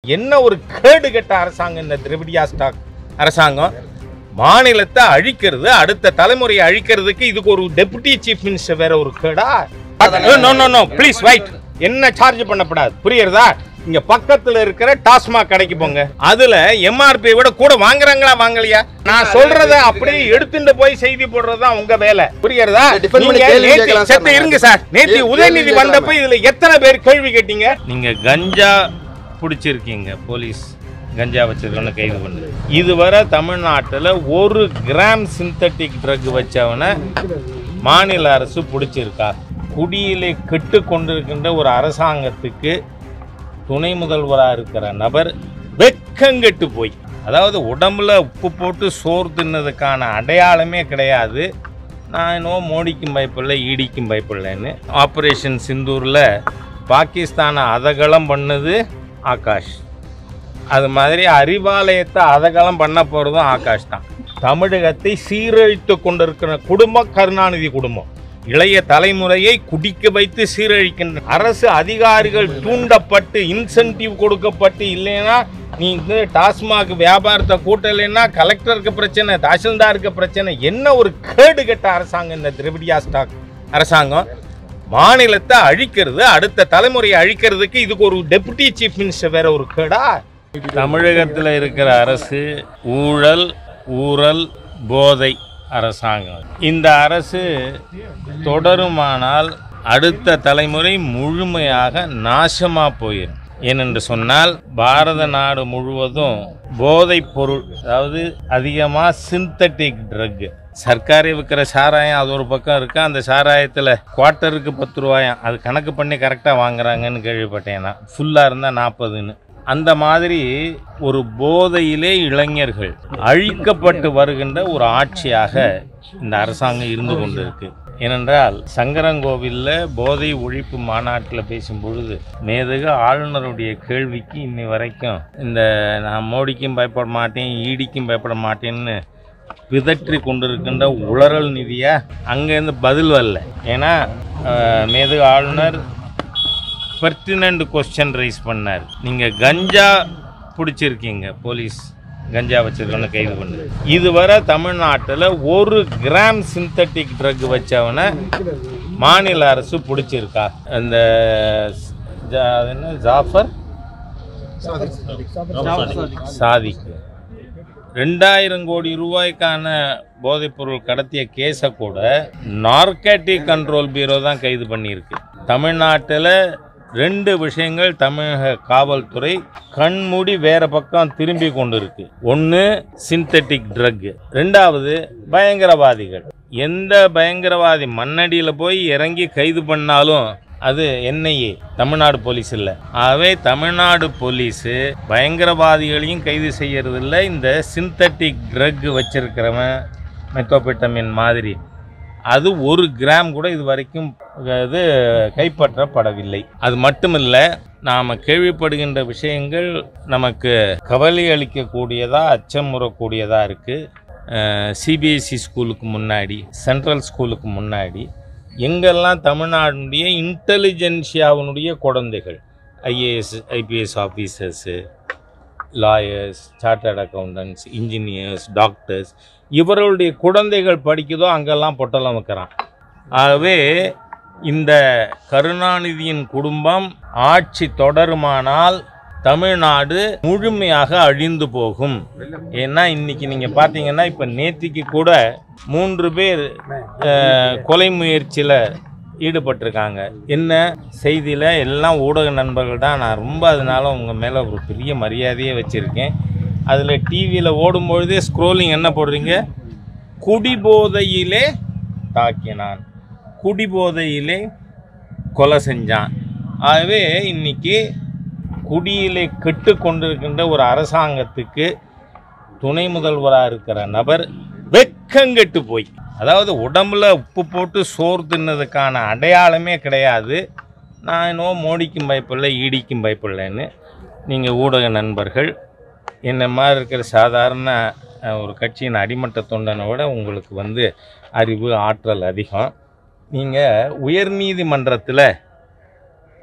என்ன ஒரு கேடுகட்ட அரசாங்கம் இந்த திரிவிடியா ஸ்டாக் அரசாங்கம். மாநிலத்தை அழிக்கிறது, அடுத்த தலைமுறையை அழிக்கிறதுக்கு இதுக்கு ஒரு டெபுட்டி சீஃப் மினிஸ்டர் வேற ஒரு கேடா? No no no please wait. என்ன சார்ஜ் பண்ணப்படாது, புரியுறதா? இங்க பக்கத்துல இருக்கிற டாஸ்மாக் கடைக்கு போங்க, அதுல எம்ஆர்பி விட கூட வாங்குறாங்களா வாங்கலையா? நான் சொல்றத அப்படியே எடுத்துட்டு போய் செய்தி போடுறதுதான் உங்க வேலை, புரியுறதா? செத்து இருங்க சார். நேற்று உதயநிதி வந்தப்ப இதுல எத்தனை பேர் கேள்வி கேட்டீங்க? நீங்க கஞ்சா பிடிச்சிருக்கீங்க, போலீஸ் கஞ்சா வச்சிருக்கோன்னு கைது பண்ணுது. இதுவரை தமிழ்நாட்டில் 1 கிராம் சிந்தட்டிக் ட்ரக் வச்சவனை மாநில அரசு பிடிச்சிருக்கா? குடியிலே கெட்டு கொண்டிருக்கின்ற ஒரு அரசாங்கத்துக்கு துணை முதல்வராக இருக்கிற நபர் வெக்கங்கெட்டு போய், அதாவது உடம்புல உப்பு போட்டு சோறு தின்னதுக்கான அடையாளமே கிடையாது. நான் இன்னும் மோடிக்கும் பயப்படல, ஈடிக்கும் பயப்படலன்னு. ஆப்ரேஷன் சிந்தூரில் பாகிஸ்தானை அதகலம் பண்ணது ஆகாஷ், அது மாதிரி அறிவாலயத்தை அதகலம் பண்ண போகிறதும் ஆகாஷ் தான். தமிழகத்தை சீரழித்து கொண்டிருக்கிற குடும்பம் கருணாநிதி குடும்பம். இளைய தலைமுறையை குடிக்க வைத்து சீரழிக்கின்ற அரசு அதிகாரிகள் தூண்டப்பட்டு இன்சென்டிவ் கொடுக்கப்பட்டு, இல்லைன்னா நீ இந்த டாஸ்மாக் வியாபாரத்தை கூட்டலைன்னா கலெக்டருக்கு பிரச்சனை, தாசில்தாருக்கு பிரச்சனை. என்ன ஒரு கேடுகட்ட அரசாங்கம் இந்த திரிவிடியா ஸ்டாக் அரசாங்கம். மாநிலத்தை அழிக்கிறது, அடுத்த தலைமுறையை அழிக்கிறதுக்கு இதுக்கு ஒரு டெபுட்டி சீஃப் மினிஸ்டர் வேற ஒரு கேடா? தமிழகத்தில் இருக்கிற அரசு ஊழல், ஊழல், போதை அரசாங்கம். இந்த அரசு தொடருமானால் அடுத்த தலைமுறை முழுமையாக நாசமாக போயிடும். ஏனென்று சொன்னால் பாரத நாடு முழுவதும் போதைப் பொருள், அதாவது அதிகமாக சிந்தட்டிக் ட்ரக். சர்க்காரி விற்கிற சாராயம் அது ஒரு பக்கம் இருக்கு, அந்த சாராயத்தில் குவார்ட்டருக்கு 10 ரூபாயாம், அது கணக்கு பண்ணி கரெக்டாக வாங்குறாங்கன்னு கேள்விப்பட்டேன் நான். ஃபுல்லாக இருந்தால் 40ன்னு. அந்த மாதிரி ஒரு போதையிலே இளைஞர்கள் அழிக்கப்பட்டு வருகின்ற ஒரு ஆட்சியாக இந்த அரசாங்கம் இருந்து கொண்டிருக்கு. ஏனென்றால் சங்கரங்கோவிலில் போதை ஒழிப்பு மாநாட்டில் பேசும் பொழுது மேதகு ஆளுநருடைய கேள்விக்கு இன்னி வரைக்கும் இந்த நான் மோடிக்கும் பயப்பட மாட்டேன், ஈடிக்கும் பயப்பட மாட்டேன்னு பிதற்றி கொண்டிருக்கின்ற உளறல் நிதியா அங்கேருந்து பதில் வரல. ஏன்னா மேதகு ஆளுநர் பெர்டினன்ட் கொஸ்டின் ரைஸ் பண்ணார். நீங்கள் கஞ்சா பிடிச்சிருக்கீங்க, போலீஸ் கஞ்சா வச்சிருக்கோன்னு கைது பண்ணுது. இதுவரை தமிழ்நாட்டில் 1 கிராம் சிந்தட்டிக் ட்ரக் வச்சவனை மாநில அரசு பிடிச்சிருக்கா? அந்த என்ன ஜாஃபர் சாதிக்கு 2000 கோடி ரூபாய்க்கான போதைப்பொருள் கடத்திய கேஸை கூட நார்கட்டிக் கண்ட்ரோல் பியூரோ தான் கைது பண்ணியிருக்கு. தமிழ்நாட்டில் 2 விஷயங்கள் தமிழக காவல்துறை கண்மூடி வேற பக்கம் திரும்பி கொண்டு இருக்கு. ஒன்று சிந்தட்டிக் ட்ரக், 2வது பயங்கரவாதிகள். எந்த பயங்கரவாதி மண்ணடியில் போய் இறங்கி கைது பண்ணாலும் அது என்ஐஏ, தமிழ்நாடு போலீஸ் இல்லை. ஆகவே தமிழ்நாடு போலீஸு பயங்கரவாதிகளையும் கைது செய்யறதில்லை. இந்த சிந்தட்டிக் ட்ரக் வச்சிருக்கிறவன் மெத்தோபெட்டமின் மாதிரி அது 1 கிராம் கூட இது வரைக்கும் இது கைப்பற்றப்படவில்லை. அது மட்டுமில்லை, நாம் கேள்விப்படுகின்ற விஷயங்கள் நமக்கு கவலை அளிக்கக்கூடியதாக, அச்சமுறக்கூடியதாக இருக்குது. சிபிஎஸ்சி ஸ்கூலுக்கு முன்னாடி, சென்ட்ரல் ஸ்கூலுக்கு முன்னாடி எங்கெல்லாம் தமிழ்நாடுடைய இன்டெலிஜென்சியாவினுடைய குழந்தைகள், IAS IPS officers, lawyers, chartered accountants, engineers, doctors, இவர்களுடைய குழந்தைகள் படிக்குதோ அங்கெல்லாம் பொட்டலம் வைக்கிறான். ஆகவே இந்த கருணாநிதியின் குடும்பம் ஆட்சி தொடருமானால் தமிழ்நாடு முழுமையாக அழிந்து போகும். ஏன்னா இன்னைக்கு நீங்கள் பார்த்தீங்கன்னா, இப்போ நேத்திக்கு கூட 3 பேர் கொலை முயற்சியில் ஈடுபட்டிருக்காங்க. என்ன செய்தியில் எல்லாம் ஊடக நண்பர்கள் தான். நான் ரொம்ப அதனால உங்கள் மேலே ஒரு பெரிய மரியாதையே வச்சுருக்கேன். அதில் டிவியில் ஓடும்பொழுதே ஸ்க்ரோலிங் என்ன போடுறீங்க? குடிபோதையிலே தாக்கினான், குடிபோதையிலே கொலை செஞ்சான். ஆகவே இன்னைக்கு குடியிலே கெட்டு கொண்டிருக்கின்ற ஒரு அரசாங்கத்துக்கு துணை முதல்வராக இருக்கிற நபர் வெக்கங்கெட்டு போய், அதாவது உடம்புல உப்பு போட்டு சோறு தின்னதுக்கான அடையாளமே கிடையாது. நான் இன்னும் மோடிக்கும் பயப்படல, ஈடிக்கும் பயப்படலன்னு. நீங்கள் ஊடக நண்பர்கள் என்ன மாதிரி இருக்கிற சாதாரண ஒரு கட்சியின் அடிமட்ட தொண்டனை விட உங்களுக்கு அறிவு, ஆற்றல் அதிகம். நீங்கள் உயர்நீதிமன்றத்தில்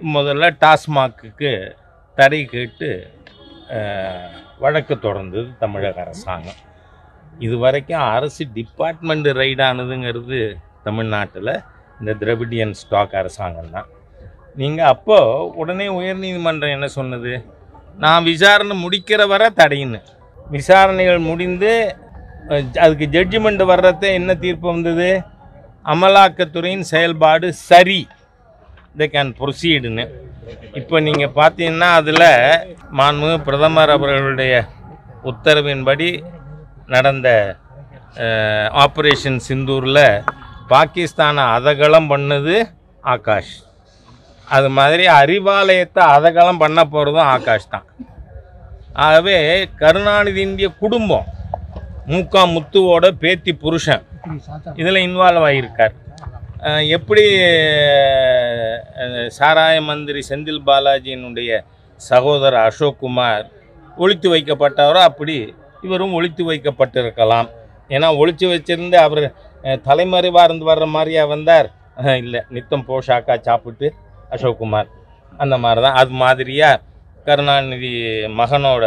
முதல்ல டாஸ்மாக்கு தடை கேட்டு வழக்கு தொடர்ந்தது தமிழக அரசாங்கம். இது வரைக்கும் அரசு டிபார்ட்மெண்ட் ரைடானதுங்கிறது தமிழ்நாட்டில் இந்த திராவிடியன் ஸ்டாக் அரசாங்கம் தான். நீங்கள் அப்போது உடனே உயர்நீதிமன்றம் என்ன சொன்னது, நான் விசாரணை முடிக்கிற வரை தடையின்னு. விசாரணைகள் முடிந்து அதுக்கு ஜட்ஜ்மெண்ட் வர்றத என்ன தீர்ப்பு வந்தது, அமலாக்கத்துறையின் செயல்பாடு சரி, they can proceedன்னு. இப்போ நீங்கள் பார்த்தீங்கன்னா அதில் மாண்புமிகு பிரதமர் அவர்களுடைய உத்தரவின்படி நடந்த ஆப்ரேஷன் சிந்தூரில் பாகிஸ்தானை அதகலம் பண்ணது ஆகாஷ். அது மாதிரி அறிவாலயத்தை அதகலம் பண்ண போகிறதும் ஆகாஷ் தான். ஆகவே கருணாநிதியினுடைய குடும்பம் முத்துவோட பேத்தி புருஷன் இதில் இன்வால்வ் ஆகியிருக்கார். எப்படி சாராய மந்திரி செந்தில் பாலாஜியினுடைய சகோதரர் அசோக்குமார் ஒழித்து வைக்கப்பட்டவரோ அப்படி இவரும் ஒழித்து வைக்கப்பட்டிருக்கலாம். ஏன்னா ஒழித்து வச்சிருந்து அவர் தலைமறைவாக இருந்து வர்ற மாதிரியா வந்தார்? இல்லை, நித்தம் போஷாக்கா சாப்பிட்டு அசோக்குமார் அந்த மாதிரி தான். அது மாதிரியாக கருணாநிதி மகனோட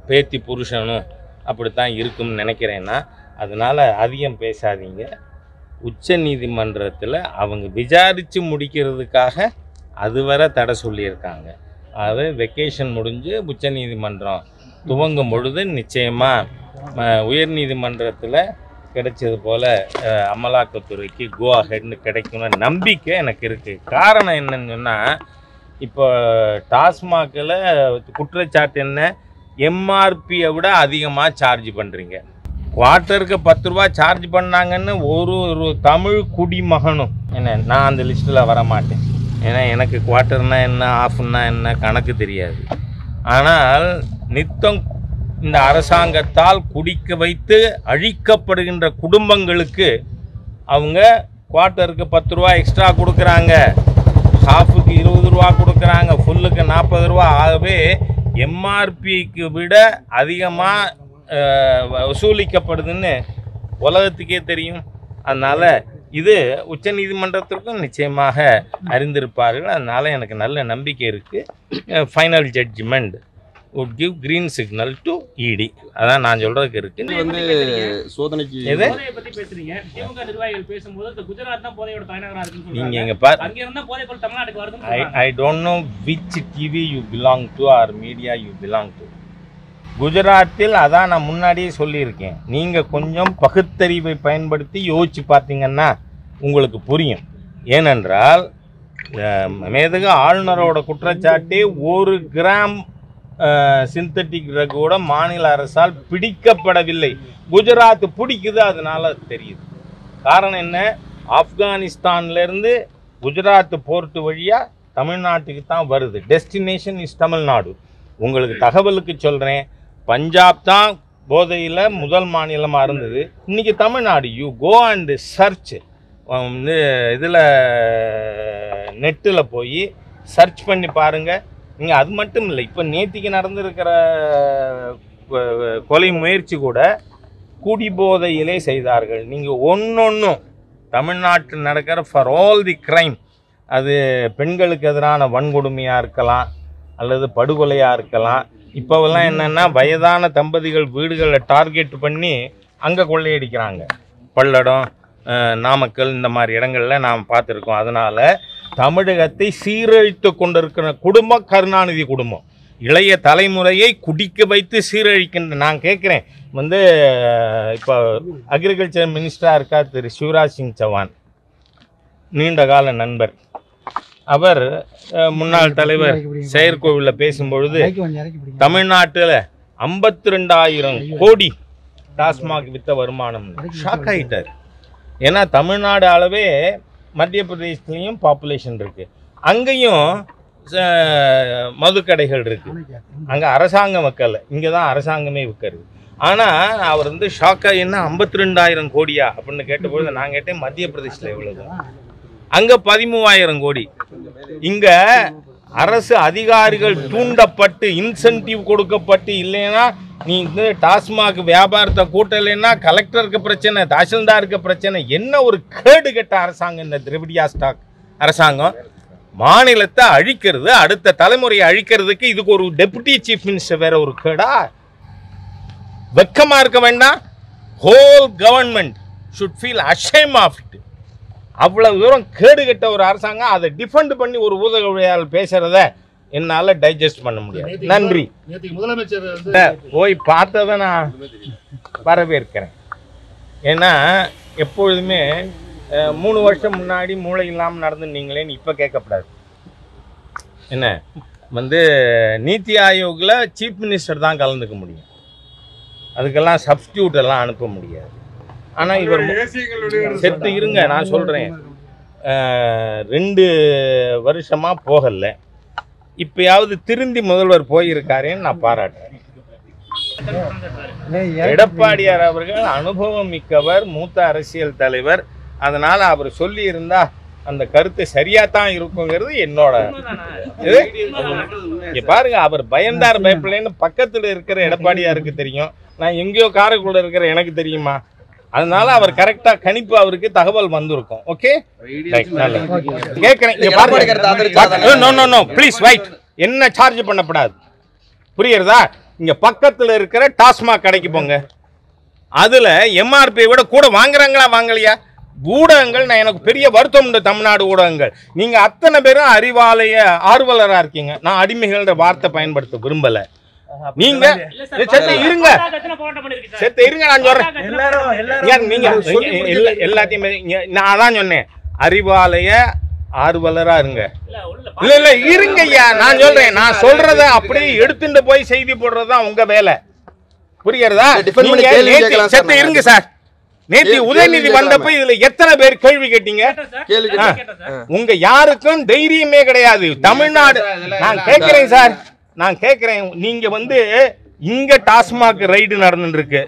பேத்தி புருஷனும் அப்படித்தான் இருக்கும்னு நினைக்கிறேன்னா, அதனால் அதிகம் பேசாதீங்க. உச்ச நீதிமன்றத்தில் அவங்க விசாரித்து முடிக்கிறதுக்காக அதுவரை தடை சொல்லியிருக்காங்க. அது வெக்கேஷன் முடிஞ்சு உச்ச நீதிமன்றம் துவங்கும் பொழுது நிச்சயமாக உயர் நீதிமன்றத்தில் கிடைச்சது போல் அமலாக்கத்துறைக்கு கோ அஹெட்னு கிடைக்கணும்னு நம்பிக்கை எனக்கு இருக்குது. காரணம் என்னன்னு சொன்னால், இப்போ டாஸ்மாகில் குற்றச்சாட்டு என்ன, எம்ஆர்பியை விட அதிகமாக சார்ஜ் பண்ணுறீங்க. குவார்ட்டருக்கு 10 ரூபா சார்ஜ் பண்ணாங்கன்னு ஒரு தமிழ் குடிமகனும் என்ன, நான் அந்த லிஸ்ட்டில் வரமாட்டேன். ஏன்னா எனக்கு குவார்ட்டர்னா என்ன, ஆஃப்னா என்ன கணக்கு தெரியாது. ஆனால் நித்தம் இந்த அரசாங்கத்தால் குடிக்க வைத்து அழிக்கப்படுகின்ற குடும்பங்களுக்கு அவங்க குவார்ட்டருக்கு 10 ரூபா எக்ஸ்ட்ரா கொடுக்குறாங்க, ஹாஃபுக்கு 20 ரூபா கொடுக்குறாங்க, ஃபுல்லுக்கு 40 ரூபா. ஆகவே எம்ஆர்பிக்கு விட அதிகமாக வசூலிக்கப்படுதுன்னு உலகத்துக்கே தெரியும். அதனால் இது உச்ச நீதிமன்றத்திற்கும் நிச்சயமாக அறிந்திருப்பார்கள். அதனால் எனக்கு நல்ல நம்பிக்கை இருக்குது. Final judgment would give green signal to ED. அதான் நான் சொல்றதுக்கு இருக்கு. இது வந்து சோதனைக்கு போதையை பத்தி பேசுறீங்க. திமுக நிர்வாகிகள் பேசும்போது குஜராத் தான் போதையோட தலைநகரா இருக்குன்னு சொல்றாங்க. நீங்க இங்க பாரு, அங்க இருந்தா போதைப்பொருள் தமிழ்நாட்டுக்கு வருதுன்னு சொல்றாங்க. I don't know which TV you belong to or media you belong to. குஜராத்தில் அதான் நான் முன்னாடியே சொல்லியிருக்கேன். நீங்கள் கொஞ்சம் பகுத்தறிவை பயன்படுத்தி யோசிச்சு பார்த்தீங்கன்னா உங்களுக்கு புரியும். ஏனென்றால் மேதக ஆளுநரோட குற்றச்சாட்டே 1 கிராம் சிந்தட்டிக் ட்ரக்கோட மாநில அரசால் பிடிக்கப்படவில்லை. குஜராத் பிடிக்குது, அதனால தெரியுது. காரணம் என்ன, ஆப்கானிஸ்தான்லேருந்து குஜராத் போர்ட்டு வழியாக தமிழ்நாட்டுக்கு தான் வருது. Destination is Tamil Nadu. உங்களுக்கு தகவலுக்கு சொல்கிறேன், பஞ்சாப் தான் போதையில் முதல் மாநிலமாக இருந்தது. இன்றைக்கி Tamil Nadu. You go and search, வந்து இதில் நெட்டில் போய் சர்ச் பண்ணி பாருங்கள். நீங்கள் அது மட்டும் இல்லை, இப்போ நேத்திக்கு நடந்திருக்கிற கொலை முயற்சி கூட குடிபோதையிலே செய்தார்கள். நீங்கள் ஒன்றொன்றும் தமிழ்நாட்டில் நடக்கிற ஃபார் ஆல் தி க்ரைம், அது பெண்களுக்கு எதிரான வன்கொடுமையாக இருக்கலாம் அல்லது படுகொலையாக இருக்கலாம். இப்போவெல்லாம் என்னென்னா வயதான தம்பதிகள் வீடுகளை டார்கெட் பண்ணி அங்கே கொள்ளையடிக்கிறாங்க. பல்லடம், நாமக்கல் இந்த மாதிரி இடங்களில் நாம் பார்த்துருக்கோம். அதனால் தமிழகத்தை சீரழித்து கொண்டிருக்கிற குடும்பம் கருணாநிதி குடும்பம். இளைய தலைமுறையை குடிக்க வைத்து சீரழிக்கின்ற. நான் கேட்குறேன், வந்து இப்போ அக்ரிகல்ச்சர் மினிஸ்டராக இருக்கார் திரு சிவராஜ் சிங் சௌஹான், நீண்ட கால நண்பர். அவர் முன்னாள் தலைவர் செயற்கோவிலில் பேசும்பொழுது தமிழ்நாட்டில் 52,000 கோடி டாஸ்மாக் வித்த வருமானம் ஷாக் ஆகிட்டார். ஏன்னா தமிழ்நாடு அளவே மத்திய பிரதேசத்துலேயும் பாப்புலேஷன் இருக்குது, அங்கேயும் மதுக்கடைகள் இருக்குது. அங்கே அரசாங்கம் விற்கலை, இங்கே தான் அரசாங்கமே விற்கிறது. ஆனால் அவர் வந்து ஷாக்காக என்ன 52,000 கோடியா அப்படின்னு கேட்டபொழுது நான் கேட்டேன், மத்திய பிரதேசத்தில் எவ்வளவு? அங்கே 13,000 கோடி. இங்கே அரசு அதிகாரிகள் தூண்டப்பட்டு இன்சென்டிவ் கொடுக்கப்பட்டு, இல்லைன்னா நீ இந்த டாஸ்மாக் வியாபாரத்தை கூட்டலைன்னா கலெக்டருக்கு பிரச்சனை, தாசில்தாருக்கு பிரச்சனை. என்ன ஒரு கேடு கெட்ட அரசாங்கம் இந்த திராவிடியா ஸ்டாக் அரசாங்கம். மாநிலத்தை அழிக்கிறது, அடுத்த தலைமுறையை அழிக்கிறதுக்கு இதுக்கு ஒரு டெபுட்டி சீஃப் மினிஸ்டர் வேற ஒரு கேடா? வெக்கமா இருக்க வேண்டாம்? Whole government should feel ashamed of it. அவ்வளவு தூரம் கேடு கட்ட ஒரு அரசாங்கம் அதை டிஃபெண்ட் பண்ணி ஒரு ஊடகவியலாளர் பேசுறத என்னால டைஜஸ்ட் பண்ண முடியாது. நன்றி. முதலமைச்சர் போய் பார்த்ததை நான் வரவேற்கிறேன். ஏன்னா எப்பொழுதுமே 3 வருஷம் முன்னாடி மூளை இல்லாமல் நடந்துனீங்களேன்னு இப்போ கேட்கக்கூடாது. என்ன நீத்தி ஆயோக்கில் சீஃப் மினிஸ்டர் தான் கலந்துக்க முடியும், அதுக்கெல்லாம் சப்ஸ்டியூட் எல்லாம் அனுப்ப முடியாது. ஆனால் இவர் செத்து இருங்க, நான் சொல்கிறேன், 2 வருஷமாக போகலை, இப்பயாவது திருந்தி முதல்வர் போயிருக்காருன்னு நான் பாராட்டுறேன். எடப்பாடியார் அவர்கள் அனுபவம் மிக்கவர், மூத்த அரசியல் தலைவர். அதனால அவர் சொல்லி இருந்தா அந்த கருத்து சரியாத்தான் இருக்குங்கிறது என்னோட. இங்க பாருங்க, அவர் பயந்தார் பயப்பில்லைன்னு பக்கத்துல இருக்கிற எடப்பாடியாருக்கு தெரியும், நான் எங்கேயோ காரைக்குள்ள இருக்கிற எனக்கு தெரியுமா? அதனால அவர் கரெக்டா கணிப்பு, அவருக்கு தகவல் வந்திருக்கும். ஓகே, கேட்கிறேன். ப்ளீஸ் வெயிட், என்ன சார்ஜ் பண்ணப்படாது, புரியுறதா? இங்க பக்கத்துல இருக்கிற டாஸ்மாக் கடைக்கு போங்க, அதுல எம்ஆர்பி விட கூட வாங்குறாங்களா வாங்கலையா? ஊடகங்கள், நான் எனக்கு பெரிய வருத்தம் உண்டு தமிழ்நாடு ஊடகங்கள், நீங்க அத்தனை பேரும் அறிவாலய ஆர்வலரா இருக்கீங்க. நான் அடிமைகள்ன்ற வார்த்தை பயன்படுத்த விரும்பல. நீங்க இருங்க, நான் சொல்றேன், நீங்க எல்லாத்தையும் நான் அதான் சொன்னேன், அறிவாலய ஆர்வலரா இருங்க. இல்ல இல்ல இருங்க ஐயா, நான் சொல்றேன், நான் சொல்றத அப்படியே எடுத்துட்டு போய் செய்தி போடுறதுதான் உங்க வேலை, புரியுறதா? செத்த இருங்க சார். நேற்று உதயநிதி வந்தப்ப இதுல எத்தனை பேர் கேள்வி கேட்டீங்க? உங்க யாருக்கும் தைரியமே கிடையாது. தமிழ்நாடு, நான் கேட்கிறேன் சார், நான் கேட்கிறேன், நீங்க இங்க டாஸ்மாக் ரைடு நடந்துட்டு இருக்கு,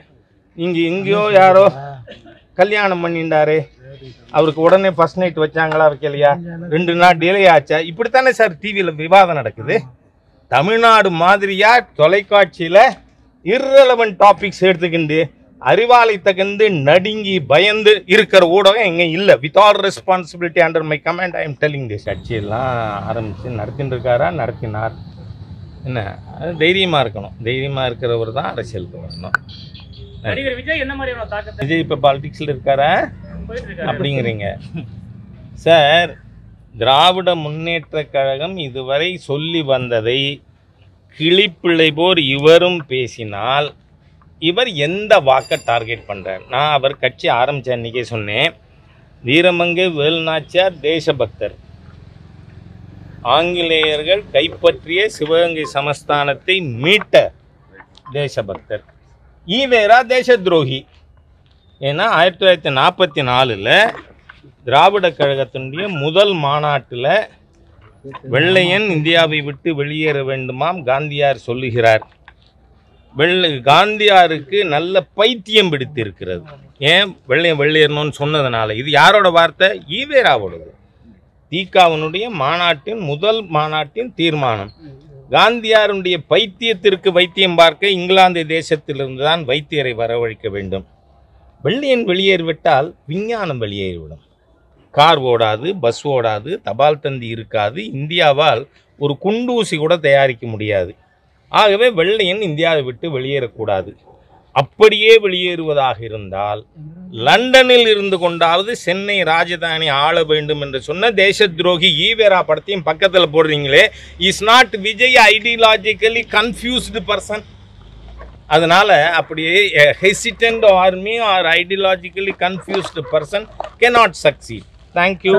இங்க எங்கேயோ யாரோ கல்யாணம் பண்ணிட்டாரு, அவருக்கு உடனே ஃபர்ஸ்ட் நைட் வச்சாங்களா வைக்கலையா, 2 நாள் டிலே ஆச்சா, இப்படித்தானே சார் டிவியில விவாதம் நடக்குது. தமிழ்நாடு மாதிரியா தொலைக்காட்சியில இர்ரெலவென்ட் டாபிக்ஸ் எடுத்துக்கிண்டு அறிவாலை தகுந்து நடுங்கி பயந்து இருக்கிற ஊடகம் எங்க இல்ல. With all responsibility under my command I am telling this. கட்சியெல்லாம் ஆரம்பிச்சு நடத்திட்டு இருக்காரா, நடத்தினார். என்ன தைரியமா இருக்கணும், தைரியமா இருக்கிறவர் தான் அரசியலுக்கு வரணும். விஜய் இப்ப பாலிடிக்ஸ்ல இருக்காரா அப்படிங்கிறீங்க சார்? திராவிட முன்னேற்ற கழகம் இதுவரை சொல்லி வந்ததை கிளிப்பிள்ளை போர் இவரும் பேசினால் இவர் எந்த வாக்கை டார்கெட் பண்றார்? நான் அவர் கட்சி ஆரம்பிச்ச அன்னைக்கே சொன்னேன், வீரமங்கை வேலுநாச்சியார் தேசபக்தர், ஆங்கிலேயர்கள் கைப்பற்றிய சிவகங்கை சமஸ்தானத்தை மீட்ட தேசபக்தர். ஈவேரா தேச துரோகி. ஏன்னா 1944 திராவிட கழகத்தினுடைய முதல் மாநாட்டில் வெள்ளையன் இந்தியாவை விட்டு வெளியேற வேண்டுமாம் காந்தியார் சொல்லுகிறார். காந்தியாருக்கு நல்ல பைத்தியம் பிடித்திருக்கிறது. ஏன் வெள்ளையன் வெளியேறணும்னு சொன்னதுனால. இது யாரோட வார்த்தை? ஈவேராவோடது. தீகாவினுடைய மாநாட்டின் முதல் மாநாட்டின் தீர்மானம். காந்தியாருடைய பைத்தியத்திற்கு வைத்தியம் பார்க்க இங்கிலாந்து தேசத்திலிருந்து தான் வைத்தியரை வரவழைக்க வேண்டும். வெள்ளையன் வெளியேறிவிட்டால் விஞ்ஞானம் வெளியேறிவிடும். கார் ஓடாது, பஸ் ஓடாது, தபால் தந்தி இருக்காது, இந்தியாவால் ஒரு குண்டூசி கூட தயாரிக்க முடியாது. ஆகவே வெள்ளையன் இந்தியாவை விட்டு வெளியேறக்கூடாது. அப்படியே வெளியேறுவதாக இருந்தால் லண்டனில் இருந்து கொண்டாவது சென்னை ராஜதானி ஆள வேண்டும் என்று சொன்ன தேச துரோகி ஈவேரா படத்தையும் பக்கத்தில் போடுறீங்களே. Is not Vijay ideologically confused person. அதனால அப்படியே hesitant army are ideologically confused person cannot succeed. Thank you.